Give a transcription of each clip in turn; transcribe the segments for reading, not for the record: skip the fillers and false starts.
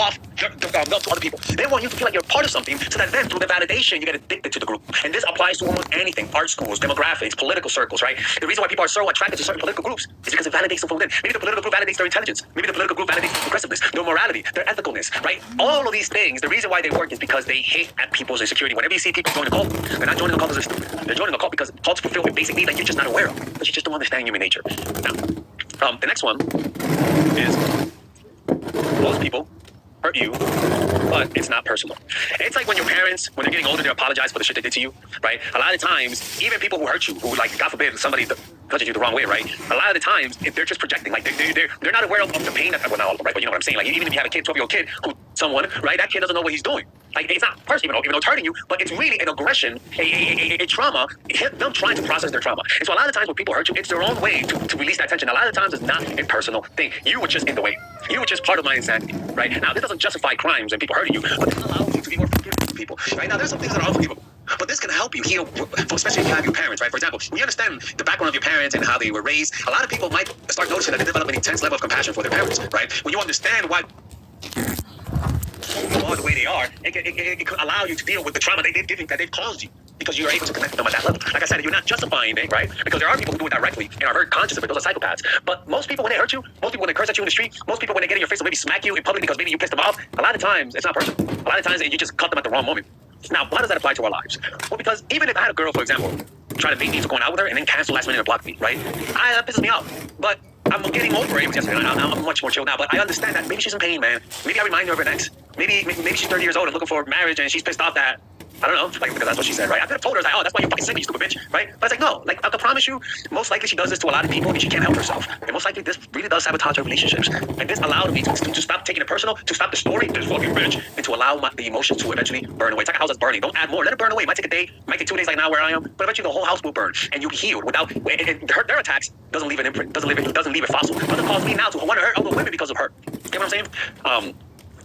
off love to other people. They want you to feel like you're part of something, so that then through the validation you get addicted to the group. And this applies to almost anything: art schools, demographics, political circles, right? The reason why people are so attracted to certain political groups is because it validates them from within. Maybe the political group validates their intelligence. Maybe the political group validates their progressiveness, their morality, their ethicalness, right? All of these things, the reason why they work is because they hit at people's insecurity. Whenever you see people join a cult, they're not joining a cult because they're stupid. They're joining a cult because cults fulfill a basic need that you're just not aware of, but you just don't understand human nature. Now, the next one is most people hurt you, but it's not personal. It's like when your parents, when they're getting older, they apologize for the shit they did to you, right? A lot of times, even people who hurt you, who like, God forbid, somebody touches you the wrong way, right? A lot of the times, if they're just projecting, like they're not aware of the pain that, well, not all, right? But you know what I'm saying? Like even if you have a kid, 12-year-old kid, who someone, right? That kid doesn't know what he's doing. Like it's not personal, even though it's hurting you, but it's really an aggression, a trauma, them trying to process their trauma. And so a lot of times when people hurt you, it's their own way to release that tension. A lot of times it's not a personal thing. You were just in the way. You were just part of my insanity, right? Now, this doesn't justify crimes and people hurting you, but this allows you to be more forgiving to people, right? Now, there's some things that are unforgivable, but this can help you heal, especially if you have your parents, right? For example, when you understand the background of your parents and how they were raised, a lot of people might start noticing that they develop an intense level of compassion for their parents, right? When you understand why the way they are, it could allow you to deal with the trauma that they've caused you, because you're able to connect with them at that level. Like I said, you're not justifying it, right? Because there are people who do it directly and are very conscious of it. Those are psychopaths. But most people, when they hurt you, most people when they curse at you in the street, most people when they get in your face or maybe smack you in public because maybe you pissed them off, a lot of times it's not personal. A lot of times you just cut them at the wrong moment. Now, why does that apply to our lives? Well, because even if I had a girl, for example, try to bait me into going out with her and then cancel last minute and block me, right? That pisses me off. But I'm getting over it. It was yesterday. I'm much more chill now. But I understand that maybe she's in pain, man. Maybe I remind her of her ex. Maybe she's 30 years old and looking for marriage and she's pissed off that, I don't know, like, because that's what she said, right? I could have told her, like, oh, that's why you're fucking single, you stupid bitch, right? But it's like, no, like, I can promise you, most likely she does this to a lot of people and she can't help herself. And most likely this really does sabotage her relationships. And this allowed me to stop taking it personal, to stop the story, this fucking bitch, and to allow the emotions to eventually burn away. It's like a house that's burning. Don't add more. Let it burn away. It might take a day, might take 2 days like now where I am, but eventually the whole house will burn and you'll be healed without, their attacks doesn't leave an imprint, doesn't leave a fossil. Doesn't cause me now to want to hurt other women because of her. You know what I'm saying?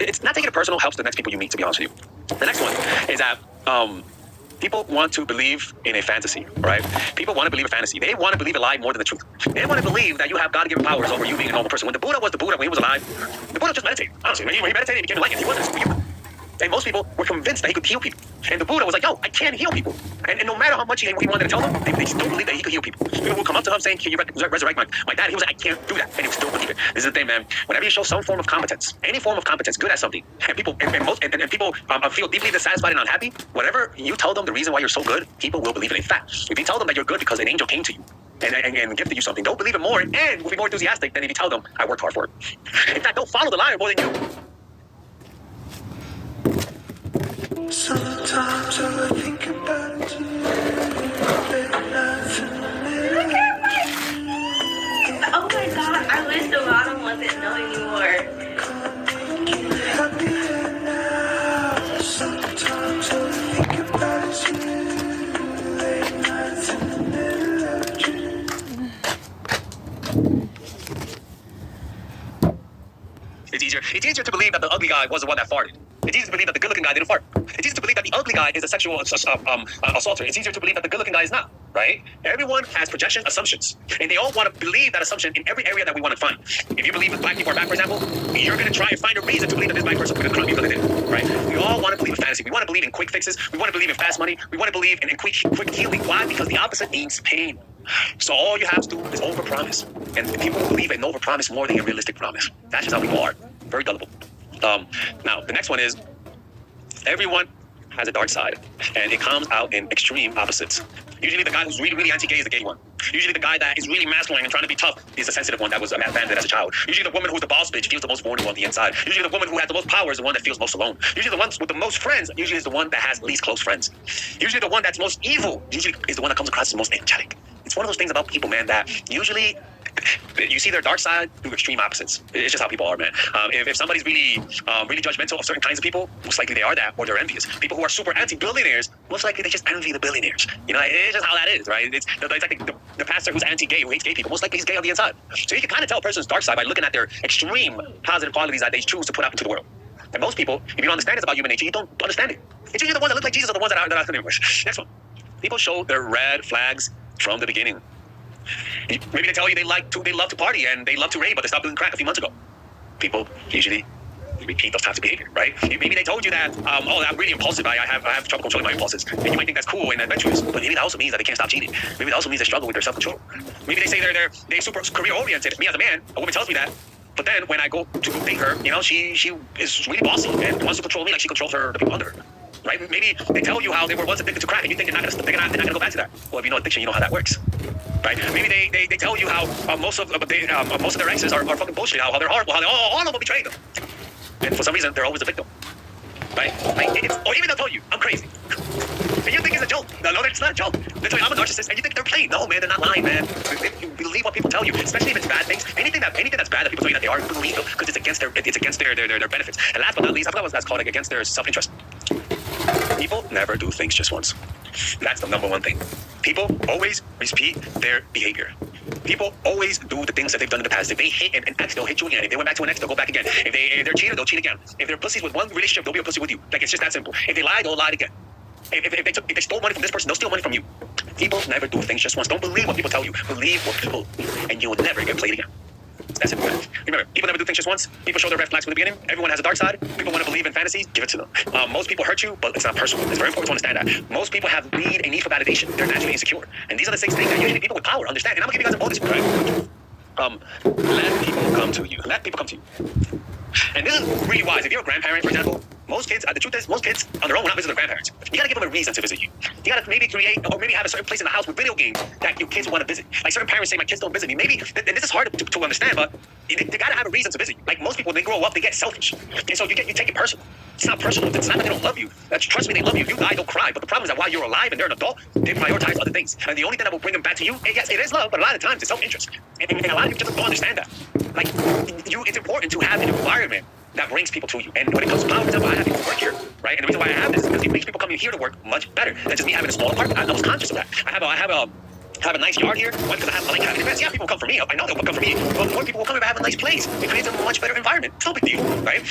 It's not taking it personal helps the next people you meet, to be honest with you. The next one is that, people want to believe in a fantasy, right? People want to believe a fantasy. They want to believe a lie more than the truth. They want to believe that you have God-given powers over you being a normal person. When the Buddha was the Buddha, when he was alive, the Buddha just meditated. Honestly, when he meditated, he became enlightened. He wasn't superhuman. And most people were convinced that he could heal people. And the Buddha was like, yo, I can't heal people. And no matter how much he wanted to tell them, they still believed that he could heal people. People would come up to him saying, can you resurrect my dad? He was like, I can't do that. And he would still believe it. This is the thing, man. Whenever you show some form of competence, any form of competence, good at something, and people feel deeply dissatisfied and unhappy, whatever you tell them the reason why you're so good, people will believe it. In fact, if you tell them that you're good because an angel came to you and gifted you something, they'll believe it more and will be more enthusiastic than if you tell them, I worked hard for it. In fact, they'll follow the liar more than you. Sometimes all I think about is you, late nights in the middle. Oh my god, I wish the bottom wasn't no anymore. Happier now. Sometimes all I think about is you, late nights in the middle of June. It's easier to believe that the ugly guy was the one that farted. It's easier to believe that the good-looking guy didn't fart. It's easier to believe that the ugly guy is a sexual assaulter. It's easier to believe that the good-looking guy is not, right? Everyone has projection assumptions, and they all want to believe that assumption in every area that we want to find. If you believe that black people are bad, for example, you're going to try and find a reason to believe that this black person committed a crime because they didn't, right? We all want to believe in fantasy. We want to believe in quick fixes. We want to believe in fast money. We want to believe in quick healing. Why? Because the opposite means pain. So all you have to do is overpromise. And people believe in overpromise more than a realistic promise. That's just how people are. Very gullible. Now, the next one is, everyone has a dark side, and it comes out in extreme opposites. Usually the guy who's really, really anti-gay is the gay one. Usually the guy that is really masculine and trying to be tough is the sensitive one that was abandoned as a child. Usually the woman who's the boss bitch feels the most vulnerable on the inside. Usually the woman who has the most power is the one that feels most alone. Usually the one with the most friends usually is the one that has least close friends. Usually the one that's most evil usually is the one that comes across as most angelic. It's one of those things about people, man, that usually you see their dark side through extreme opposites. It's just how people are, man. If somebody's really judgmental of certain kinds of people, most likely they are that, or they're envious. People who are super anti-billionaires, most likely they just envy the billionaires. You know, it's just how that is, right? It's like the pastor who's anti-gay, who hates gay people, most likely he's gay on the inside. So you can kind of tell a person's dark side by looking at their extreme positive qualities that they choose to put out into the world. And most people, if you don't understand this about human nature, you don't understand it. It's usually the ones that look like Jesus are the ones that are the English. Next one. People show their red flags from the beginning. Maybe they tell you they love to party and they love to rave, but they stopped doing crack a few months ago. People usually repeat those types of behavior, right? Maybe they told you that, oh, I'm really impulsive. I have trouble controlling my impulses, and you might think that's cool and adventurous, but maybe that also means that they can't stop cheating. Maybe that also means they struggle with their self-control. Maybe they say they're super career oriented. Me as a man, a woman tells me that. But then when I go to date her, you know, she is really bossy and wants to control me like she controls the people under her. Right? Maybe they tell you how they were once addicted to crack, and you think they're not gonna go back to that. Well, if you know addiction, you know how that works. Right? Maybe they tell you how most of their exes are fucking bullshit. How they're horrible. How all of them betrayed them. And for some reason, they're always the victim. Right? Like, or even they'll tell you, I'm crazy. And you think it's a joke. No, it's not a joke. They tell you I'm a narcissist, and you think they're playing. No, man, they're not lying, man. You believe what people tell you, especially if it's bad things. Anything that's bad that people tell you that they are, believe them, because it's against their benefits. And last but not least, I forgot what that's called, like against their self-interest. People never do things just once. That's the number one thing. People always repeat their behavior. People always do the things that they've done in the past. If they hit an ex, they'll hit you again. If they went back to an ex, they'll go back again. If they're cheated, they'll cheat again. If they're pussies with one relationship, they'll be a pussy with you. Like, it's just that simple. If they lie, they'll lie again. If they stole money from this person, they'll steal money from you. People never do things just once. Don't believe what people tell you. Believe what people do, and you will never get played again. That's it. Remember, people never do things just once. People show their red flags from the beginning. Everyone has a dark side. People want to believe in fantasies. Give it to them. Most people hurt you, but it's not personal. It's very important to understand that. Most people have a need for validation. They're naturally insecure. And these are the 6 things that usually people with power understand. And I'm going to give you guys a bonus, right? Let people come to you. Let people come to you. And this is really wise. If you're a grandparent, for example, most kids, the truth is, most kids on their own will not visit their grandparents. You gotta give them a reason to visit you. You gotta maybe create, or maybe have a certain place in the house with video games that your kids want to visit. Like certain parents say, my kids don't visit me. Maybe, and this is hard to understand, but they gotta have a reason to visit you. Like most people, when they grow up, they get selfish. And so you take it personal. It's not personal. It's not that they don't love you. Trust me, they love you. If you die, they'll cry. But the problem is that while you're alive and they're an adult, they prioritize other things. And the only thing that will bring them back to you, yes, it is love, but a lot of times it's self-interest. And a lot of people just don't understand that. Like, it's important to have an environment that brings people to you. And when it comes to power, for example, I have people work here, right? And the reason why I have this is because it makes people coming here to work much better than just me having a small apartment. I was conscious of that. I have a nice yard here. Why? Because I like having events. Yeah, people come for me. I know they'll come for me. But more people will come if I have a nice place. It creates a much better environment. It's no big deal, right?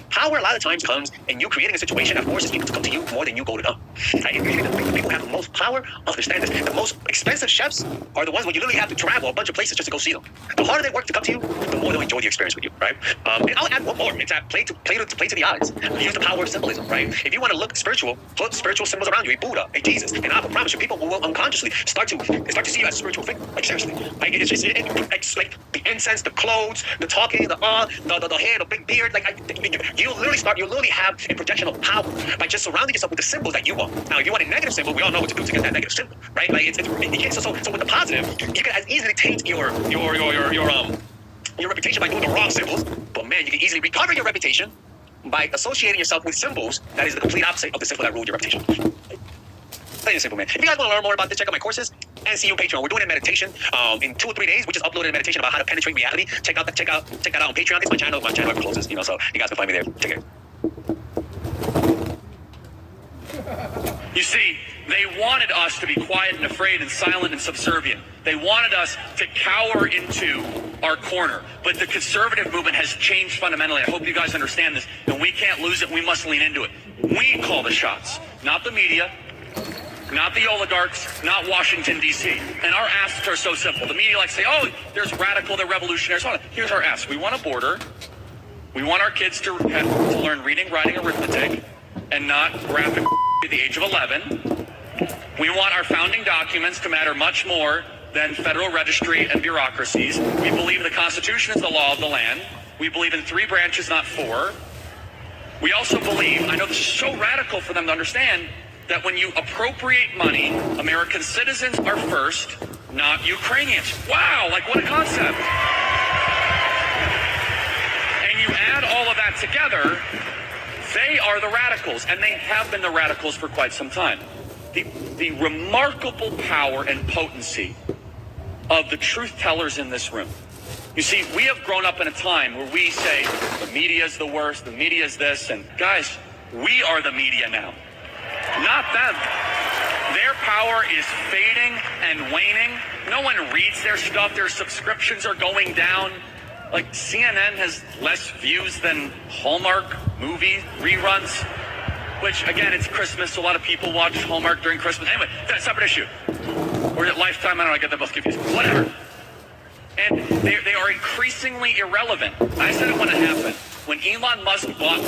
Power a lot of times comes in you creating a situation that forces people to come to you more than you go to them. Right? And usually the people who have the most power understand this. The most expensive chefs are the ones where you literally have to travel a bunch of places just to go see them. The harder they work to come to you, the more they'll enjoy the experience with you, right? And I'll add one more. It's that play to the odds. Use the power of symbolism, right? If you want to look spiritual, put spiritual symbols around you. A Buddha, a Jesus, and I promise you, people will unconsciously start to see you as a spiritual figure. Like seriously, like it's like the incense, the clothes, the talking, the hair, the big beard. Like you'll literally have a projection of power by just surrounding yourself with the symbols that you want. Now, if you want a negative symbol, we all know what to do to get that negative symbol, right? Like so with the positive, you can as easily taint your reputation by doing the wrong symbols. But man, you can easily recover your reputation by associating yourself with symbols that is the complete opposite of the symbol that ruined your reputation. Plain and simple, man. If you guys want to learn more about this, check out my courses and see you on Patreon. We're doing a meditation in 2 or 3 days. We just uploaded a meditation about how to penetrate reality. Check that out on Patreon. It's my channel. My channel ever closes, so you guys can find me there. Take care. You see, they wanted us to be quiet and afraid and silent and subservient. They wanted us to cower into our corner. But the conservative movement has changed fundamentally. I hope you guys understand this. And we can't lose it. We must lean into it. We call the shots, not the media, not the oligarchs, not Washington, D.C. And our asks are so simple. The media likes to say, oh, there's radical, they're revolutionaries. Here's our ask. We want a border. We want our kids to learn reading, writing, arithmetic, and not graphic at the age of 11. We want our founding documents to matter much more than federal registry and bureaucracies. We believe the Constitution is the law of the land. We believe in 3 branches, not 4. We also believe, I know this is so radical for them to understand, that when you appropriate money, American citizens are first, not Ukrainians. Wow, like what a concept. And you add all of that together, they are the radicals, and they have been the radicals for quite some time. The remarkable power and potency of the truth tellers in this room. You see, we have grown up in a time where we say, the media is the worst, the media is this, and guys, we are the media now. Not them. Their power is fading and waning. No one reads their stuff. Their subscriptions are going down. Like CNN has less views than Hallmark movie reruns, which again, it's Christmas. So a lot of people watch Hallmark during Christmas. Anyway, that's a separate issue. Or is it Lifetime? I don't know. I get them both confused. Whatever. And they are increasingly irrelevant. I said it when it happened. When Elon Musk bought